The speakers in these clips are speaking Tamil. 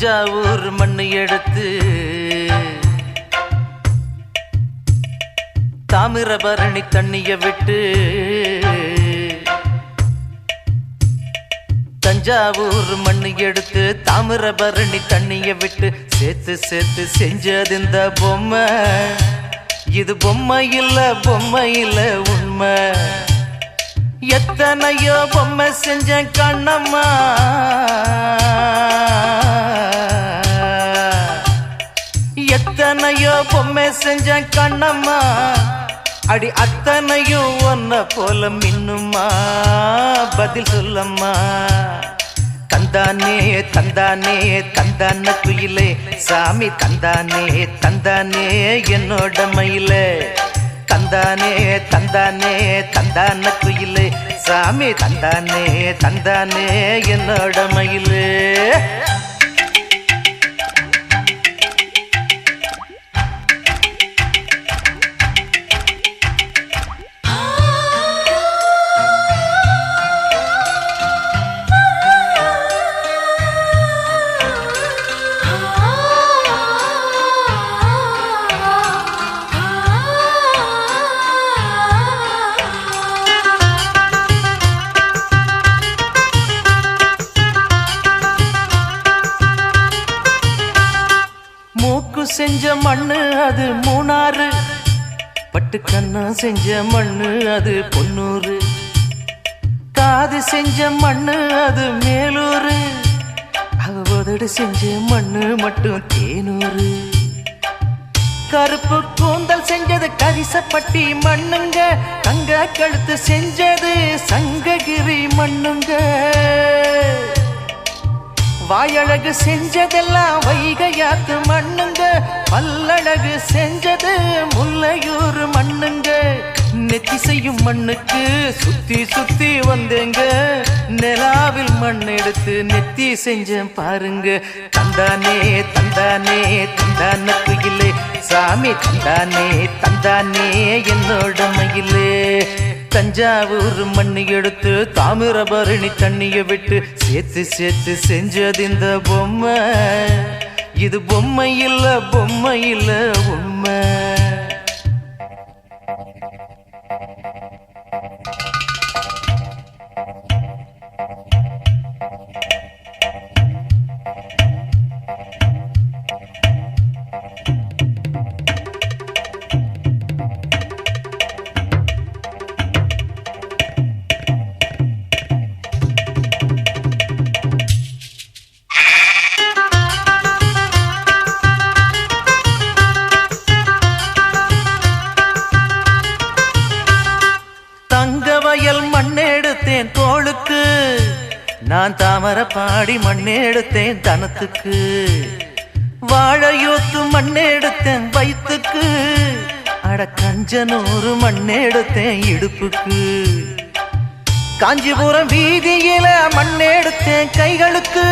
தஞ்சாவூர் மண்ணு எடுத்து தாமிரபரணி தண்ணிய விட்டு தஞ்சாவூர் மண்ணு எடுத்து தாமிரபரணி தண்ணிய விட்டு சேர்த்து சேர்த்து செஞ்சது இந்த பொம்மை. இது பொம்மை இல்ல உண்மை. எத்தனையோ பொம்மை செஞ்ச கண்ணம்மா, எத்தனையோ பொம்மை செஞ்ச கண்ணம்மா, அடி அத்தனையும் ஒன்ன போல மின்னுமா, பதில் சொல்லம்மா. தந்தானே தந்தானே தந்தான குயிலே சாமி, தந்தானே தந்தானே என்னோட மயிலே. தந்தானே தந்தானே தந்தான குயிலே சாமி, தந்தானே தந்தானே என்னோட மயிலே. மூக்கு செஞ்ச மண்ணு அது மூணாறு, பட்டுக்கண்ணா செஞ்ச மண்ணு அது பொன்னூறு, காது செஞ்ச மண்ணு அது மேலூரு, அவதடு செஞ்ச மண்ணு மட்டும் தேனூரு. கருப்பு கூந்தல் செஞ்சது கரிசப்பட்டி மண்ணுங்க, தங்க கழுத்து செஞ்சது சங்ககிரி மண்ணுங்க. வாயழகு செஞ்சதெல்லாம் வைகையாத்து மண்ணுங்க, பல்லழகு செஞ்சது முல்லையூர் மண்ணுங்க. நெத்தி செய்யும் மண்ணுக்கு சுத்தி சுத்தி வந்தேங்க, நிலாவில் மண் எடுத்து நெத்தி செஞ்சேன் பாருங்க. தந்தானே தந்தானே தந்தான குயிலே சாமி, தந்தானே தந்தானே என்னோட மயிலே. தஞ்சாவூர் மண்ணு எடுத்து தாமிரபரணி தண்ணிய விட்டு சேர்த்து சேர்த்து செஞ்சது இந்த பொம்மை. இது பொம்மை இல்ல உண்மை. தங்கவயல் மண்ணெடுத்தேன் தோளுக்கு, நான் தாமரப்பாடி மண்ணெடுத்தேன் தனத்துக்கு, வாழையோத்து மண்ணெடுத்தேன் வயிற்றுக்கு, அட கஞ்சனூறு மண்ணெடுத்தேன் இடுப்புக்கு, காஞ்சிபுரம் வீதியில மண்ணெடுத்தேன் கைகளுக்கு,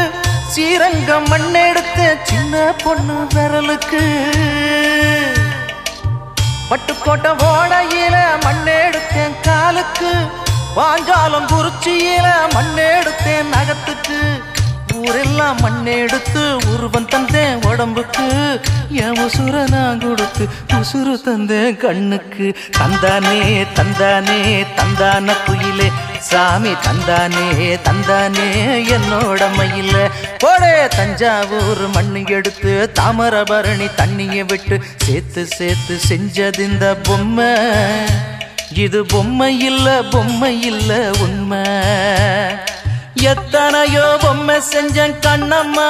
ஸ்ரீரங்கம் மண்ணெடுத்தேன் சின்ன பொண்ணு விரலுக்கு, பட்டுக்கோட்டை ஓடையில மண்ணெடுத்தேன் காலுக்கு, வாஞ்சாலம் குறிச்சியில மண்ணெடுத்தேன் நகத்துக்கு, ஊரெல்லாம் மண்ணெடுத்து உருவம் தந்தேன் உடம்புக்கு, என் உசுர நான் கொடுத்து உசுறு தந்தேன் கண்ணுக்கு. தந்தானே தந்தானே தந்தான குயிலே சாமி, தந்தானே தந்தானே என்னோட மயில. போடே தஞ்சாவூர் மண்ணு எடுத்து தாமிரபரணி தண்ணிய விட்டு சேர்த்து சேர்த்து செஞ்சது இந்த பொம்மை. இது பொம்மை இல்ல உண்மை. எத்தனையோ பொம்மை செஞ்ச கண்ணம்மா.